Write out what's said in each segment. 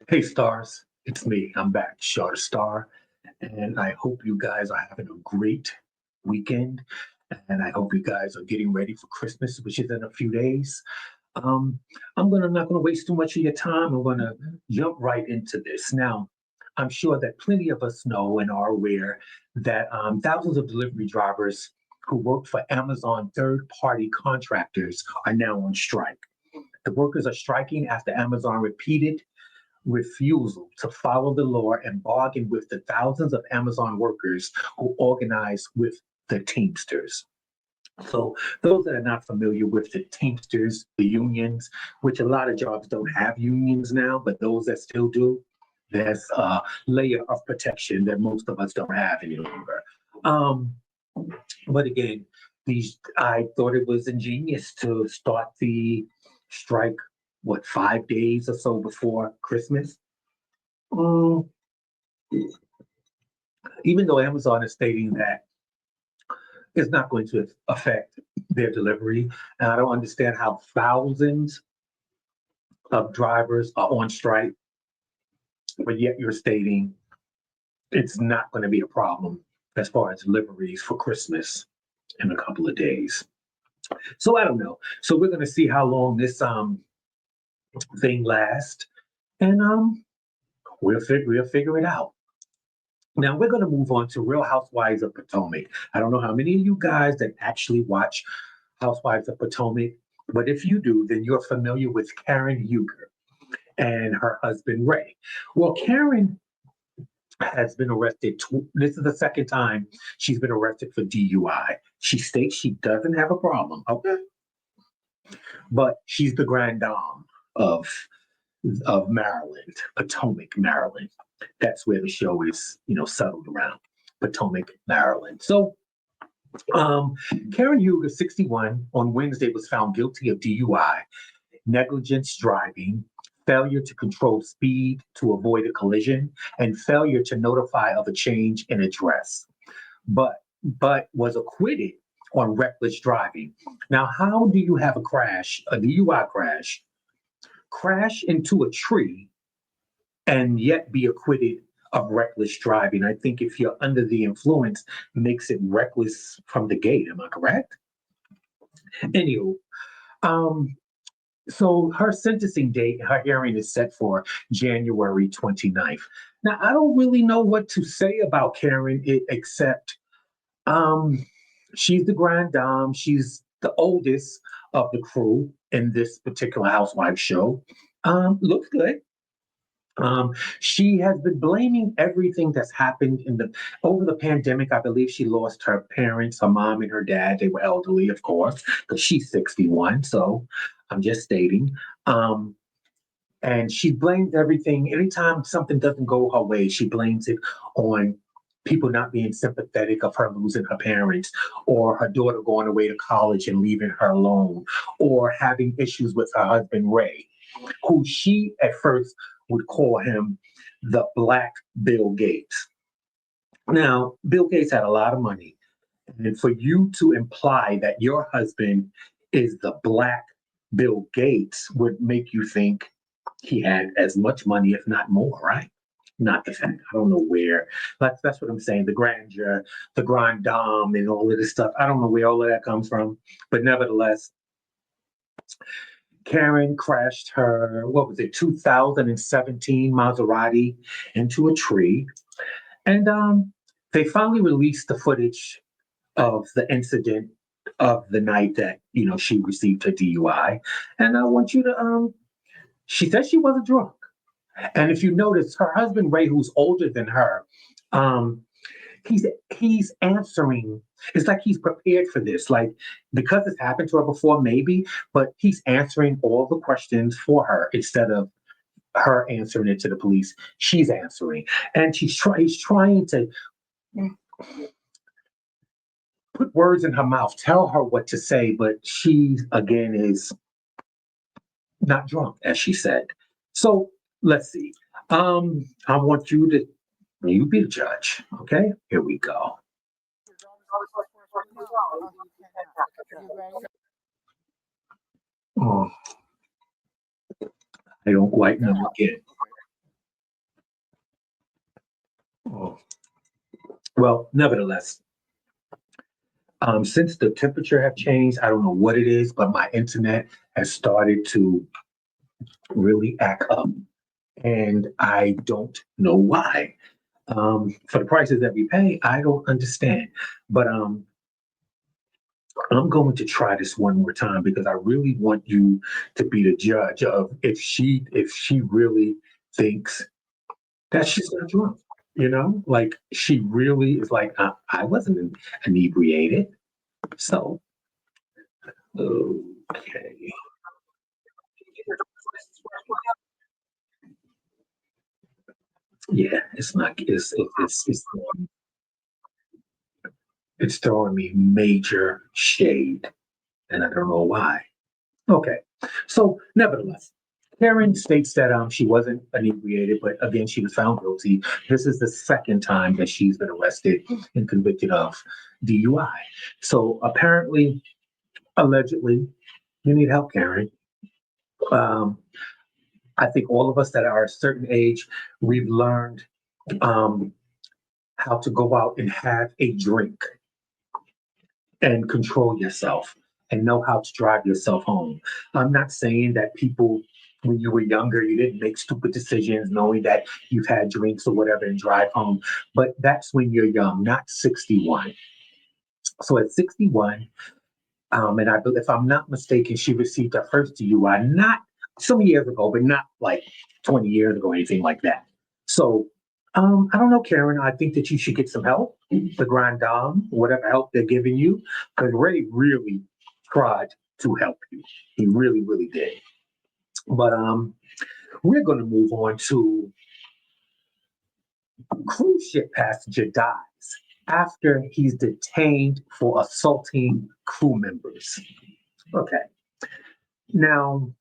Hey stars, it's me. I'm back, Shar Star, and I hope you guys are having a great weekend. And I hope you guys are getting ready for Christmas, which is in a few days. Um, I'm not gonna waste too much of your time. I'm gonna jump right into this. Now, I'm sure that plenty of us know and are aware that thousands of delivery drivers who work for Amazon third-party contractors are now on strike. The workers are striking after Amazon repeated refusal to follow the law and bargain with the thousands of Amazon workers who organize with the Teamsters. So, those that are not familiar with the Teamsters, the unions, which a lot of jobs don't have unions now, but those that still do, there's a layer of protection that most of us don't have any longer. Um, but again, I thought it was ingenious to start the strike, what, 5 days or so before Christmas. Mm, Even though Amazon is stating that it's not going to affect their delivery, and I don't understand how thousands of drivers are on strike, but yet you're stating it's not going to be a problem as far as deliveries for Christmas in a couple of days. So I don't know. So we're going to see how long this thing lasts, and we'll figure it out. Now we're going to move on to Real Housewives of Potomac. I don't know how many of you guys that actually watch Housewives of Potomac, but if you do, then you're familiar with Karen Huger and her husband Ray. Well, Karen has been arrested. This is the second time she's been arrested for DUI. She states she doesn't have a problem, okay, but she's the grand dame of Maryland, Potomac, Maryland. That's where the show is, settled around, Potomac, Maryland. So, um, Karen Huger, 61, on Wednesday was found guilty of DUI, negligence driving, failure to control speed to avoid a collision, and failure to notify of a change in address. But was acquitted on reckless driving. Now, how do you have a DUI crash into a tree and yet be acquitted of reckless driving? I think if you're under the influence, makes it reckless from the gate. Am I correct? Anywho, um, so her sentencing date, her hearing is set for January 29th. Now, I don't really know what to say about Karen except um, she's the grand dame. She's the oldest of the crew in this particular housewife show. Looks good. Um, she has been blaming everything that's happened over the pandemic. I believe she lost her parents, her mom and her dad. They were elderly, of course, because she's 61. So I'm just stating. Um, and she blames everything. Anytime something doesn't go her way, she blames it on people not being sympathetic of her losing her parents, or her daughter going away to college and leaving her alone, or having issues with her husband Ray, who she at first would call him the Black Bill Gates. Now, Bill Gates had a lot of money. And for you to imply that your husband is the Black Bill Gates would make you think he had as much money, if not more, right? Not the fact. I don't know where. That's what I'm saying. The grandeur, the grand dame, and all of this stuff. I don't know where all of that comes from. But nevertheless, Karen crashed her, what was it, 2017 Maserati into a tree. And they finally released the footage of the incident of the night that, she received her DUI. And I want you to, she said she wasn't drunk. And if you notice, her husband, Ray, who's older than her, um, he's he's answering. It's like he's prepared for this, like because it's happened to her before, maybe, but he's answering all the questions for her instead of her answering it to the police. She's answering, and he's trying to put words in her mouth, tell her what to say, but she again is not drunk, as she said. So let's see. I want you be the judge. Okay, here we go. No, you cannot. You ready? Oh, I don't quite know again. Oh. Well, nevertheless, since the temperature have changed, I don't know what it is, but my internet has started to really act up, and I don't know why. For the prices that we pay, I don't understand. But I'm going to try this one more time because I really want you to be the judge of if she really thinks that she's not drunk. Like she really is like I wasn't inebriated. So okay, yeah, it's not. It's throwing me major shade, and I don't know why. Okay. So, nevertheless, Karen states that she wasn't inebriated, but again, she was found guilty. This is the second time that she's been arrested and convicted of DUI. So, apparently, allegedly, you need help, Karen. Um, I think all of us that are a certain age, we've learned um, how to go out and have a drink and control yourself and know how to drive yourself home. I'm not saying that people, when you were younger, you didn't make stupid decisions knowing that you've had drinks or whatever and drive home, but that's when you're young, not 61. So at 61, and if I'm not mistaken, she received her first DUI not some years ago, but not like 20 years ago, or anything like that. So I don't know, Karen. I think that you should get some help, the grand dame, whatever help they're giving you, because Ray really tried to help you. He really, really did. But we're going to move on to cruise ship passenger dies after he's detained for assaulting crew members. Okay. Now,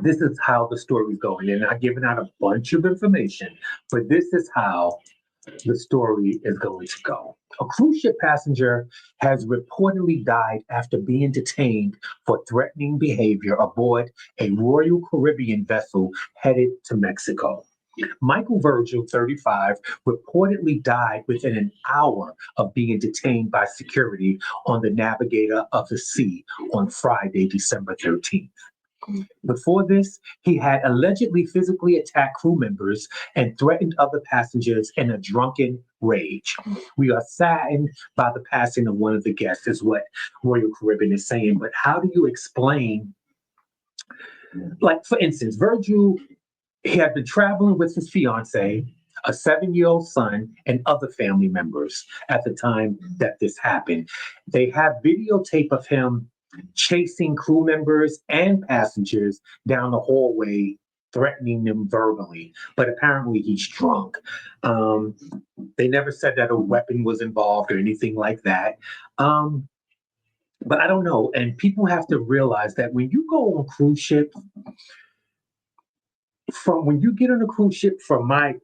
this is how the story's going. And I've given out a bunch of information, but this is how the story is going to go. A cruise ship passenger has reportedly died after being detained for threatening behavior aboard a Royal Caribbean vessel headed to Mexico. Michael Virgil, 35, reportedly died within an hour of being detained by security on the Navigator of the Sea on Friday, December 13th. Before this, he had allegedly physically attacked crew members and threatened other passengers in a drunken rage. We are saddened by the passing of one of the guests, is what Royal Caribbean is saying. But how do you explain, like, for instance, Virgil, he had been traveling with his fiance, a 7-year-old son, and other family members at the time that this happened. They have videotape of him chasing crew members and passengers down the hallway, threatening them verbally. But apparently, he's drunk. Um, they never said that a weapon was involved or anything like that. Um, but I don't know. And people have to realize that when you go on cruise ship, from when you get on a cruise ship, from my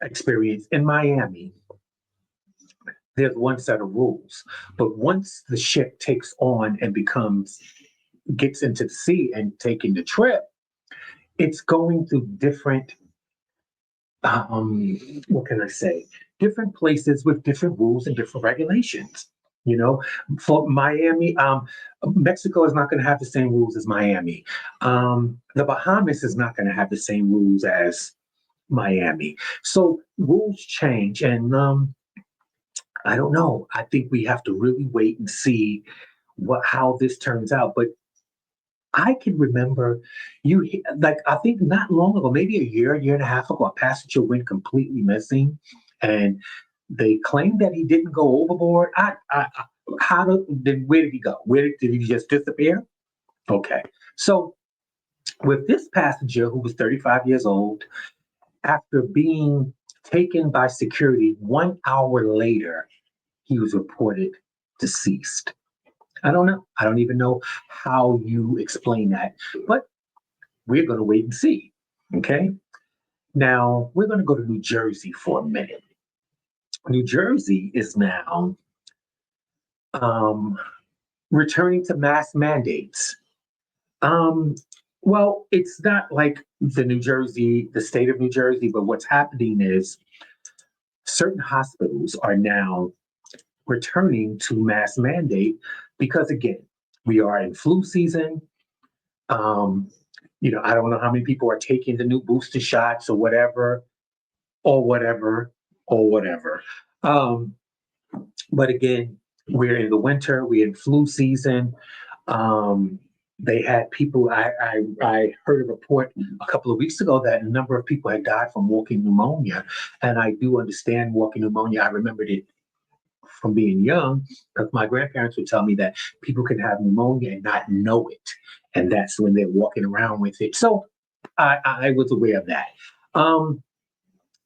experience in Miami, there's one set of rules. But once the ship takes on and gets into the sea and taking the trip, it's going through different, what can I say, different places with different rules and different regulations. You know, for Miami, Mexico is not going to have the same rules as Miami. The Bahamas is not going to have the same rules as Miami. So rules change, and I don't know. I think we have to really wait and see how this turns out. But I can remember like I think not long ago, maybe a year and a half ago, a passenger went completely missing, and they claimed that he didn't go overboard. Where did he go? Did he just disappear? Okay, so with this passenger who was 35 years old, after being taken by security 1 hour later, he was reported deceased. I don't know. I don't even know how you explain that, but we're going to wait and see. Okay. Now we're going to go to New Jersey for a minute. New Jersey is now um, returning to mask mandates. Um, well, it's not like the state of New Jersey, but what's happening is certain hospitals are now returning to mask mandate because, again, we are in flu season. Um, I don't know how many people are taking the new booster shots or whatever, or whatever, or whatever. Um, but again, we're in the winter, we're in flu season. Um, they had people, I heard a report a couple of weeks ago that a number of people had died from walking pneumonia. And I do understand walking pneumonia. I remembered it from being young because my grandparents would tell me that people can have pneumonia and not know it. And that's when they're walking around with it. So I was aware of that. Um,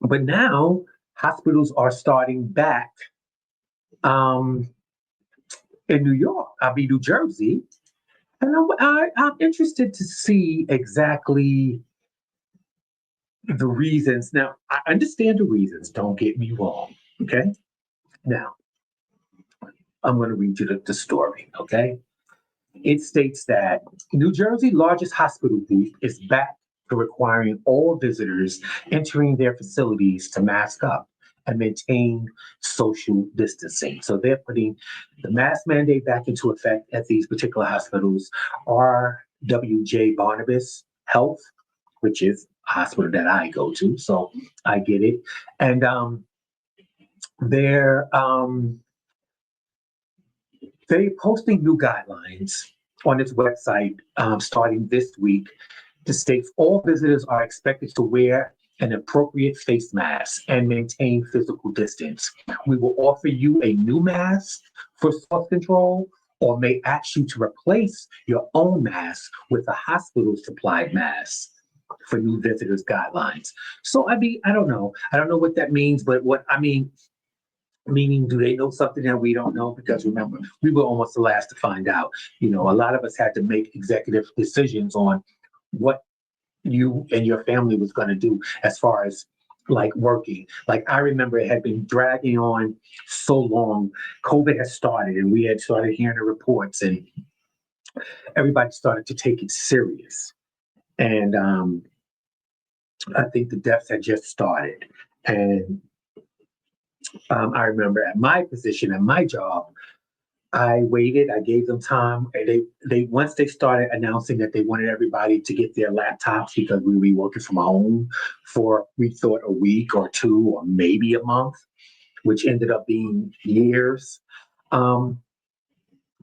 but now hospitals are starting back um, in New York, New Jersey. And I'm interested to see exactly the reasons. Now, I understand the reasons, don't get me wrong. Okay. Now, I'm going to read you the story. Okay. It states that New Jersey largest hospital group is back to requiring all visitors entering their facilities to mask up and maintain social distancing. So they're putting the mask mandate back into effect at these particular hospitals. RWJ Barnabas Health, which is a hospital that I go to, so I get it. And they're they're posting new guidelines on its website starting this week to state all visitors are expected to wear an appropriate face mask and maintain physical distance. We will offer you a new mask for self-control or may ask you to replace your own mask with a hospital supplied mask for new visitors guidelines. So I don't know. I don't know what that means, but what I mean, meaning, do they know something that we don't know? Because remember, we were almost the last to find out. A lot of us had to make executive decisions on what you and your family was going to do as far as like working. Like I remember it had been dragging on so long. COVID had started and we had started hearing the reports and everybody started to take it serious. And I think the deaths had just started. And I remember at my position, at my job, I waited. I gave them time. And they once they started announcing that they wanted everybody to get their laptops because we were working from home for we thought a week or two or maybe a month, which ended up being years. Um,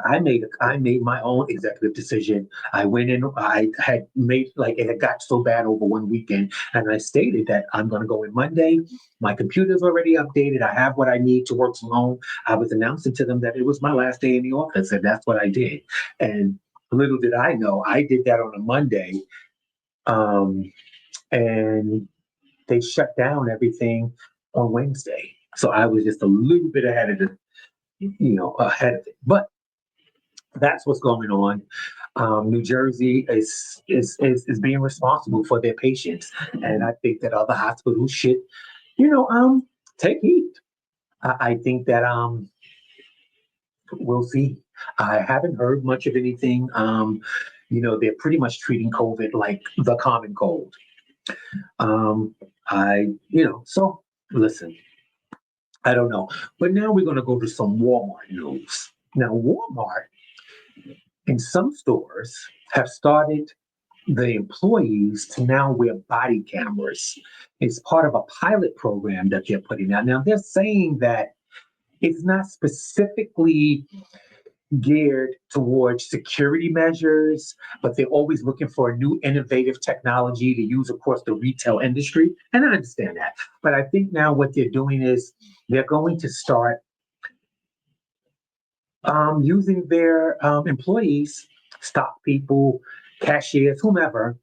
I made my own executive decision. I went in. I had made like it had got so bad over one weekend, and I stated that I'm going to go in Monday. My computer's already updated. I have what I need to work from home. I was announcing to them that it was my last day in the office, and that's what I did. And little did I know, I did that on a Monday, um, and they shut down everything on Wednesday. So I was just a little bit ahead of ahead of it. But that's what's going on. New Jersey is being responsible for their patients, and I think that other hospitals should, take heed. I think that we'll see. I haven't heard much of anything. They're pretty much treating COVID like the common cold. Um, so listen, I don't know. But now we're going to go to some Walmart news. Now, Walmart in some stores have started the employees to now wear body cameras. It's part of a pilot program that they're putting out. Now, they're saying that it's not specifically geared towards security measures, but they're always looking for a new innovative technology to use across the retail industry. And I understand that. But I think now what they're doing is they're going to start using their employees, stock people, cashiers, whomever,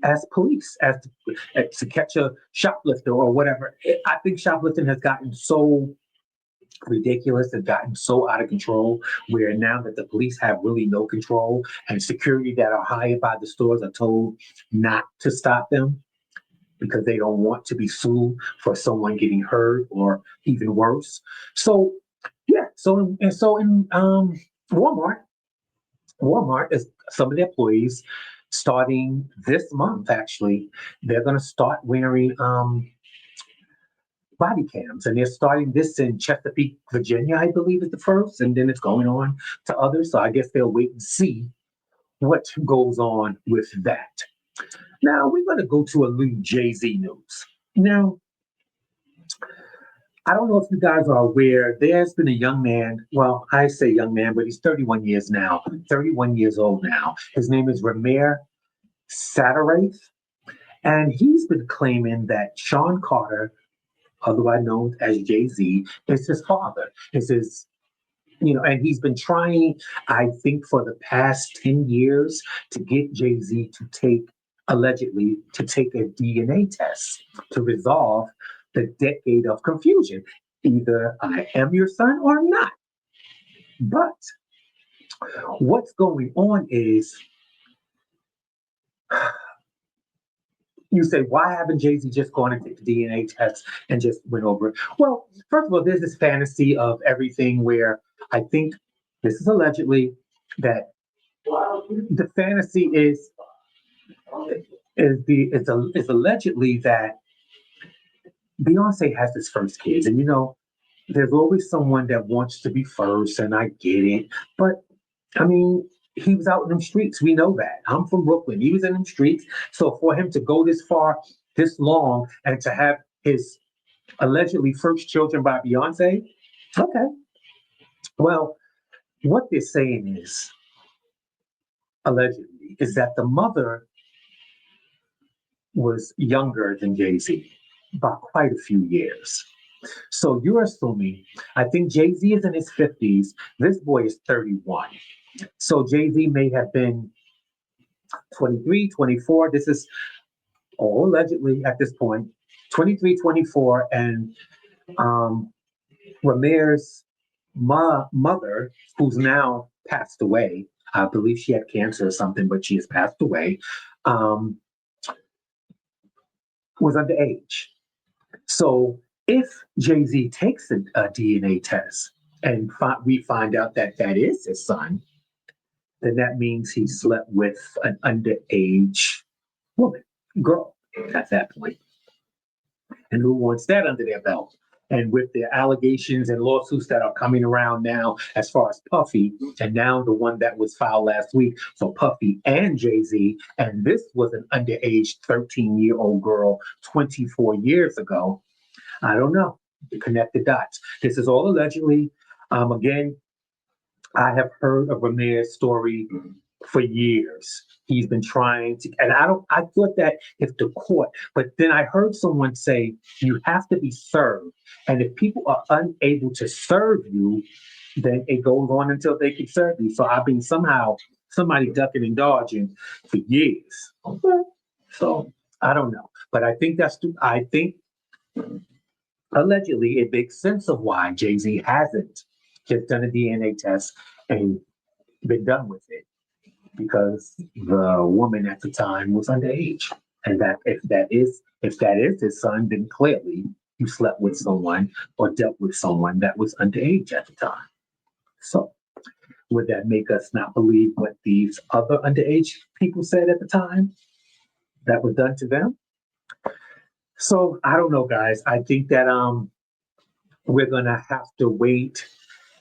as police, to catch a shoplifter or whatever. I think shoplifting has gotten so ridiculous and gotten so out of control where now that the police have really no control and security that are hired by the stores are told not to stop them because they don't want to be sued for someone getting hurt or even worse. So yeah, so in Walmart, Walmart is some of their employees starting this month. Actually, they're going to start wearing body cams, and they're starting this in Chesapeake, Virginia, I believe is the first, and then it's going on to others. So I guess they'll wait and see what goes on with that. Now we're going to go to a little Jay-Z news. Now, I don't know if you guys are aware, there's been a young man, well, I say young man, but he's 31 years now, 31 years old now. His name is Ramir Satarath, and he's been claiming that Sean Carter, otherwise known as Jay-Z, is his father. Is his, and he's been trying, I think, for the past 10 years to get Jay-Z to allegedly take a DNA test to resolve the decade of confusion. Either I am your son or not. But what's going on is, you say, why haven't Jay-Z just gone and take the DNA test and just went over it? Well, first of all, there's this fantasy of everything where I think this is allegedly that the fantasy is allegedly that Beyonce has his first kids, and there's always someone that wants to be first, and I get it, but I mean, he was out in them streets. We know that. I'm from Brooklyn. He was in them streets. So for him to go this far, this long, and to have his allegedly first children by Beyonce, okay. Well, what they're saying is, allegedly, is that the mother was younger than Jay-Z by quite a few years. So you're assuming, I think Jay-Z is in his 50s. This boy is 31. So Jay-Z may have been 23, 24. This is all allegedly at this point, 23, 24. And Ramir's mother, who's now passed away, I believe she had cancer or something, but she has passed away, was underage. So if Jay-Z takes a DNA test and we find out that that is his son, then that means he slept with an underage woman, girl, at that point. And who wants that under their belt? And with the allegations and lawsuits that are coming around now, as far as Puffy, and now the one that was filed last week for Puffy and Jay-Z, and this was an underage 13-year-old girl 24 years ago. I don't know. Connect the dots. This is all allegedly. Again, I have heard of Ramir's story for years. He's been trying to, and I thought that if the court, but then I heard someone say you have to be served. And if people are unable to serve you, then it goes on until they can serve you. So I've been somebody ducking and dodging for years. Okay. So I don't know. But I think allegedly it makes sense of why Jay-Z hasn't just done a DNA test and been done with it, because the woman at the time was underage, and that if that is his son, then clearly you slept with someone or dealt with someone that was underage at the time. So would that make us not believe what these other underage people said at the time that was done to them? So I don't know, guys. I think that we're gonna have to wait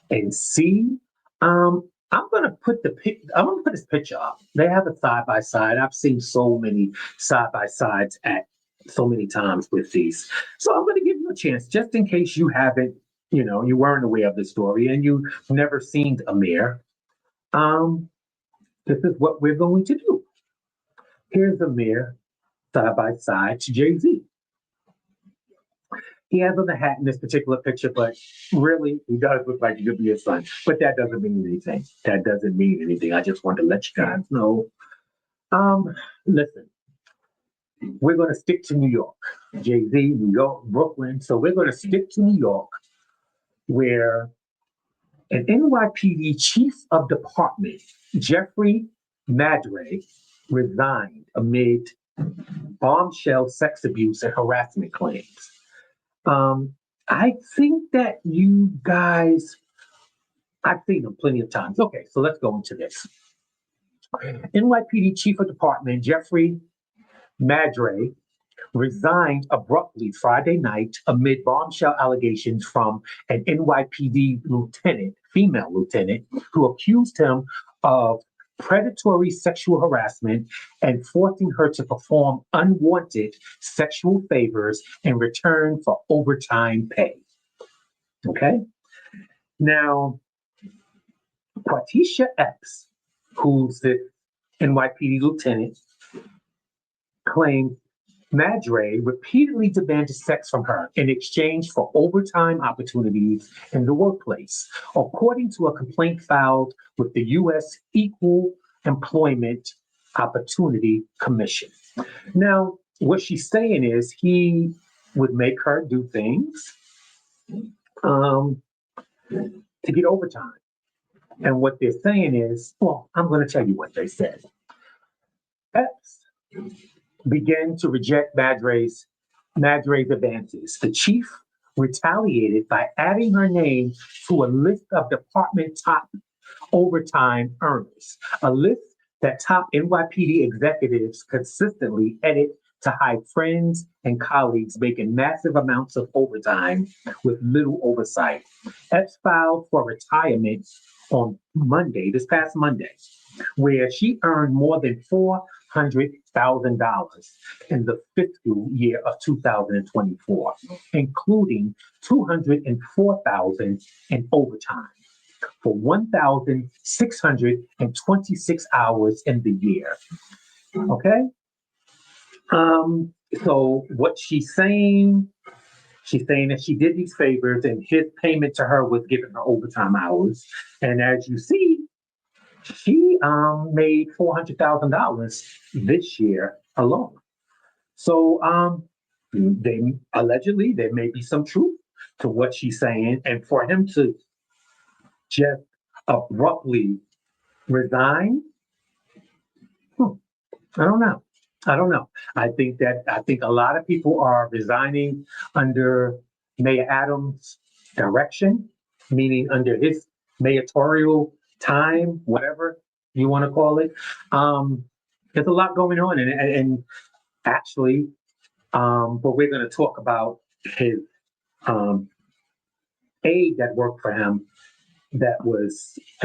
and see. I'm gonna put this picture up. They have it side by side. I've seen so many side by sides at so many times with these. So I'm gonna give you a chance, just in case you haven't, you weren't aware of the story and you've never seen Amir. This is what we're going to do. Here's Amir side by side to Jay-Z. He has on the hat in this particular picture, but really, he does look like he could be his son. But that doesn't mean anything. That doesn't mean anything. I just want to let you guys know. Listen, we're going to stick to New York. Jay-Z, New York, Brooklyn. So we're going to stick to New York, where an NYPD chief of department, Jeffrey Madre, resigned amid bombshell sex abuse and harassment claims. I think that you guys, I've seen them plenty of times. Okay, so let's go into this. NYPD Chief of Department Jeffrey Madre resigned abruptly Friday night amid bombshell allegations from an NYPD lieutenant, female lieutenant, who accused him of predatory sexual harassment and forcing her to perform unwanted sexual favors in return for overtime pay. Okay? Now, Patricia Epps, who's the NYPD lieutenant, claimed Madre repeatedly demanded sex from her in exchange for overtime opportunities in the workplace, according to a complaint filed with the U.S. Equal Employment Opportunity Commission. Now, what she's saying is he would make her do things to get overtime. And what they're saying is, well, I'm going to tell you what they said. Epps began to reject Madre's advances. The chief retaliated by adding her name to a list of department top overtime earners, a list that top NYPD executives consistently edit to hide friends and colleagues making massive amounts of overtime with little oversight. Epps filed for retirement on Monday, this past Monday, where she earned more than $400,000 in the fiscal year of 2024, including $204,000 in overtime for 1,626 hours in the year. Okay? So what she's saying that she did these favors and his payment to her was giving her overtime hours. And as you see, she made $400,000 this year alone. So allegedly there may be some truth to what she's saying, and for him to just abruptly resign, I don't know. I think a lot of people are resigning under Mayor Adams' direction, meaning under his mayoral time, whatever you want to call it. There's a lot going on, and actually, but we're going to talk about his aide that worked for him that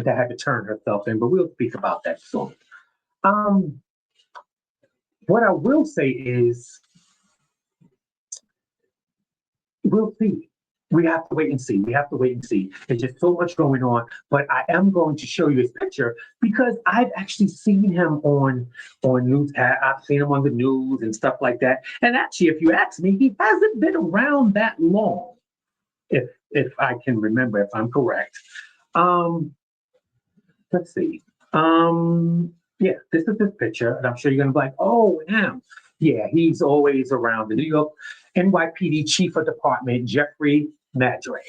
had to turn herself in, but we'll speak about that soon. What I will say is, we'll see. We have to wait and see. There's just so much going on. But I am going to show you his picture because I've actually seen him on news. I've seen him on the news and stuff like that. And actually, if you ask me, he hasn't been around that long, if I can remember, if I'm correct. Let's see. Yeah, this is his picture, and I'm sure you're gonna be like, oh, him. Yeah, he's always around. The New York NYPD Chief of Department, Jeffrey Madre.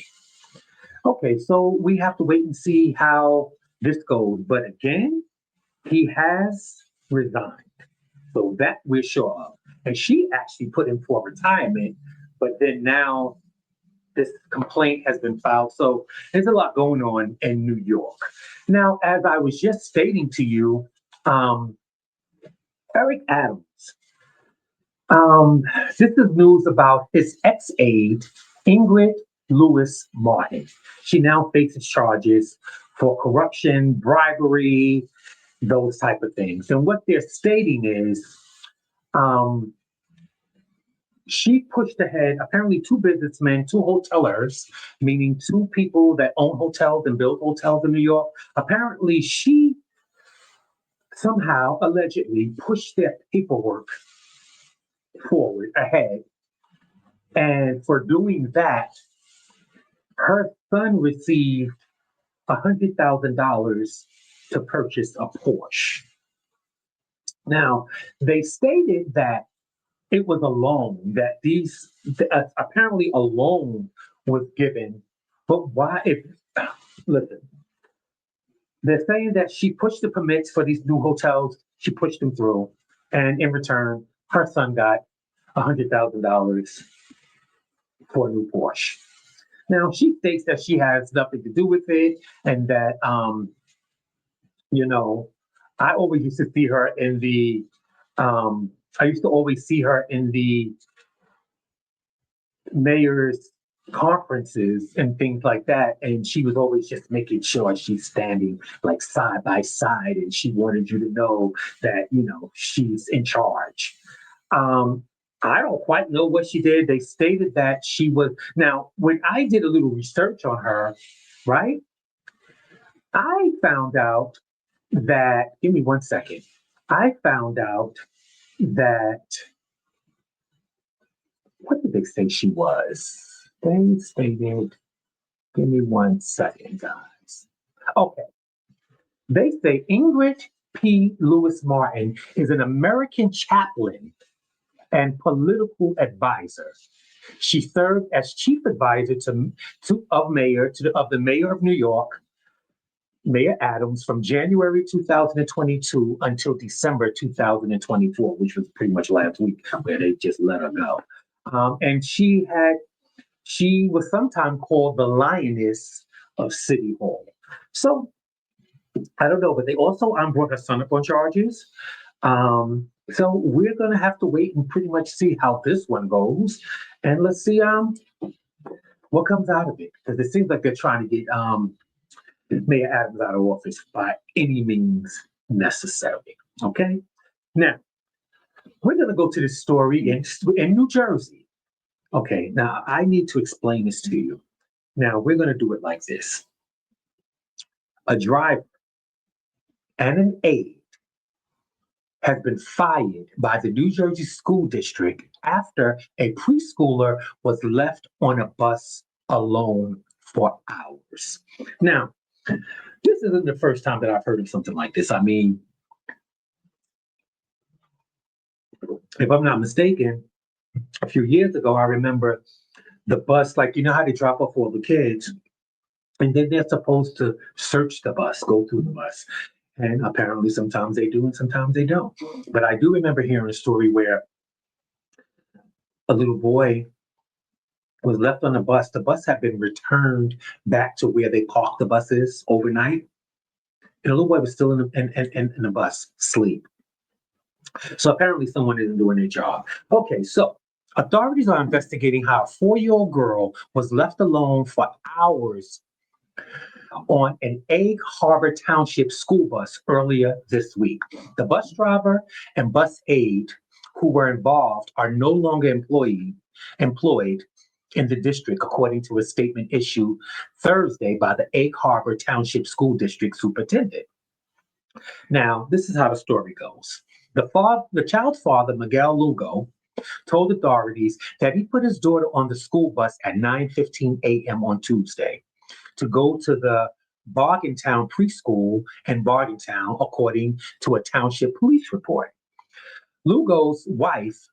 Okay, so we have to wait and see how this goes. But again, he has resigned. So that we're sure of. And she actually put him for retirement, but then now this complaint has been filed. So there's a lot going on in New York. Now, as I was just stating to you, Eric Adams, this is news about his ex-aide, Ingrid Lewis Martin. She now faces charges for corruption, bribery, those type of things. And what they're stating is, she pushed ahead, apparently two businessmen, two hotelers, meaning two people that own hotels and build hotels in New York. Apparently, she somehow, allegedly, pushed their paperwork forward, ahead. And for doing that, her son received $100,000 to purchase a Porsche. Now, they stated that it was a loan, that apparently a loan was given, but why, listen, they're saying that she pushed the permits for these new hotels, she pushed them through, and in return, her son got $100,000 for a new Porsche. Now, she states that she has nothing to do with it, and that, I always used to see her in the I used to always see her in the mayor's conferences and things like that. And she was always just making sure she's standing like side by side. And she wanted you to know that, she's in charge. Um, I don't quite know what she did. They stated that she was, now, when I did a little research on her, right, I found out that, give me one second. I found out that, what did they say she was? They stated, give me one second, guys. Okay. They say Ingrid P. Lewis Martin is an American chaplain and political advisor. She served as chief advisor of the mayor of New York, Mayor Adams, from January 2022 until December 2024, which was pretty much last week, where they just let her go. And she was sometimes called the Lioness of City Hall. So I don't know, but they also brought her son up on charges. So we're gonna have to wait and pretty much see how this one goes, and let's see what comes out of it, because it seems like they're trying to get Mayor Adams out of office by any means necessary. Okay, now we're gonna go to this story in New Jersey. Okay, now I need to explain this to you. Now we're gonna do it like this: a driver and an aide has been fired by the New Jersey School District after a preschooler was left on a bus alone for hours. Now, this isn't the first time that I've heard of something like this. I mean, if I'm not mistaken, a few years ago, I remember the bus, like, how they drop off all the kids, and then they're supposed to search the bus, go through the bus. And apparently sometimes they do and sometimes they don't. But I do remember hearing a story where a little boy was left on the bus. The bus had been returned back to where they parked the buses overnight. And the little boy was still in the bus, asleep. So apparently someone isn't doing their job. Okay, so authorities are investigating how a 4-year-old girl was left alone for hours on an Egg Harbor Township school bus earlier this week. The bus driver and bus aide who were involved are no longer employed in the district, according to a statement issued Thursday by the Egg Harbor Township School District Superintendent. Now, this is how the story goes. The child's father, Miguel Lugo, told authorities that he put his daughter on the school bus at 9:15 a.m. on Tuesday to go to the Bargaintown preschool in Bargaintown, according to a township police report. Lugo's wife,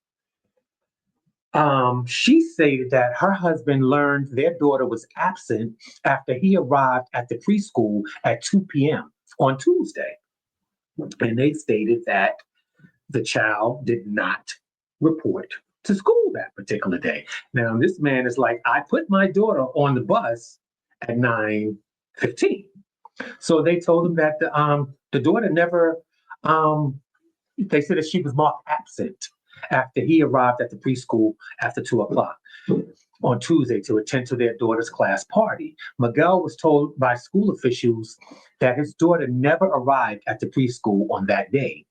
she stated that her husband learned their daughter was absent after he arrived at the preschool at 2 p.m. on Tuesday. And they stated that the child did not report to school that particular day. Now, this man is like, I put my daughter on the bus at 9:15. So they told him that the daughter never, they said that she was marked absent after he arrived at the preschool after 2 o'clock on Tuesday to attend to their daughter's class party. Miguel was told by school officials that his daughter never arrived at the preschool on that day.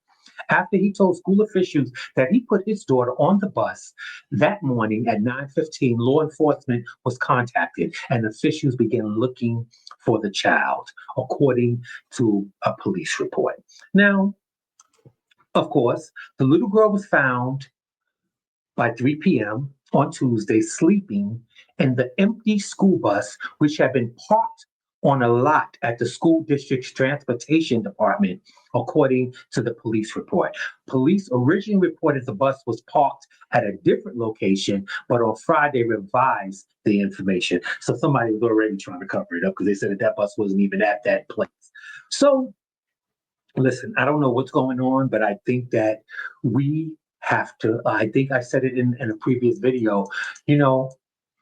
After he told school officials that he put his daughter on the bus that morning at 9:15, law enforcement was contacted and officials began looking for the child, according to a police report. Now, of course, the little girl was found by 3 p.m. on Tuesday sleeping in the empty school bus, which had been parked on a lot at the school district's transportation department, according to the police report. Police originally reported the bus was parked at a different location, but on Friday revised the information. So somebody was already trying to cover it up because they said that bus wasn't even at that place. So listen, I don't know what's going on, but I think that we have to, I think I said it in a previous video,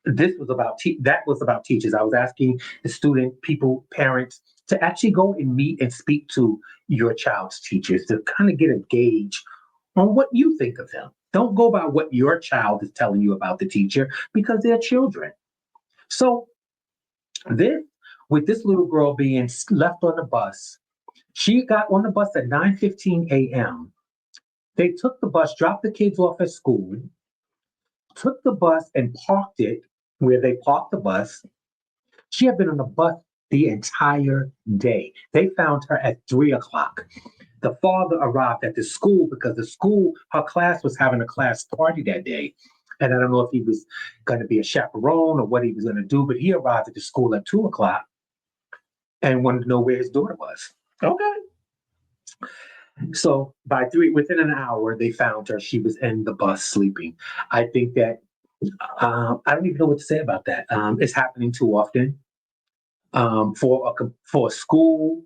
this was about that was about teachers. I was asking the student, people, parents to actually go and meet and speak to your child's teachers to kind of get a gauge on what you think of them. Don't go by what your child is telling you about the teacher because they're children. So this, with this little girl being left on the bus, she got on the bus at 9:15 a.m. They took the bus, dropped the kids off at school, took the bus and parked it where they parked the bus. She had been on the bus the entire day. They found her at 3 o'clock. The father arrived at the school because the school, her class was having a class party that day. And I don't know if he was going to be a chaperone or what he was going to do, but he arrived at the school at 2 o'clock and wanted to know where his daughter was. Okay. So within an hour, they found her. She was in the bus sleeping. I think that, I don't even know what to say about that. It's happening too often. For a school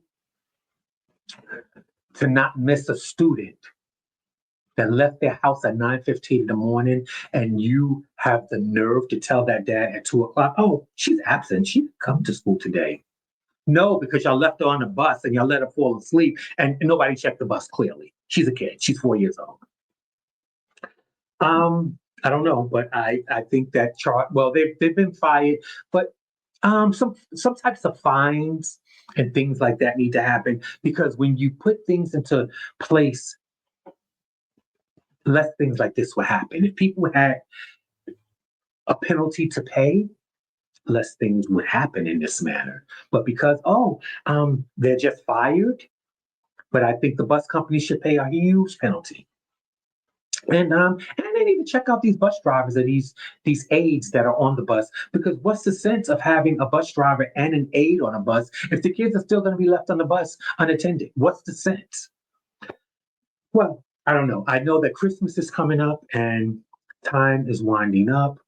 to not miss a student that left their house at 9:15 in the morning, and you have the nerve to tell that dad at 2 o'clock, oh, she's absent. She didn't come to school today. No, because y'all left her on the bus and y'all let her fall asleep and nobody checked the bus clearly. She's a kid. She's 4 years old. I don't know, but I think that they've been fired, but some types of fines and things like that need to happen because when you put things into place, less things like this will happen. If people had a penalty to pay, less things would happen in this manner. But because they're just fired, but I think the bus company should pay a huge penalty. And they need to check out these bus drivers or these aides that are on the bus, because what's the sense of having a bus driver and an aide on a bus if the kids are still going to be left on the bus unattended? What's the sense? Well, I don't know. I know that Christmas is coming up and time is winding up.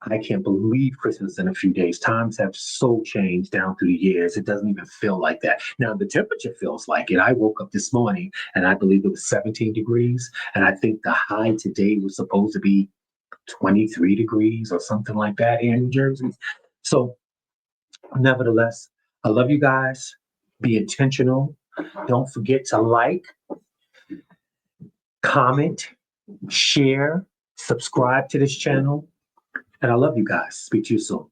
I can't believe Christmas in a few days. Times have so changed down through the years. It doesn't even feel like that. Now, the temperature feels like it. I woke up this morning and I believe it was 17 degrees. And I think the high today was supposed to be 23 degrees or something like that here in New Jersey. So, nevertheless, I love you guys. Be intentional. Don't forget to like, comment, share, subscribe to this channel. And I love you guys. Speak to you soon.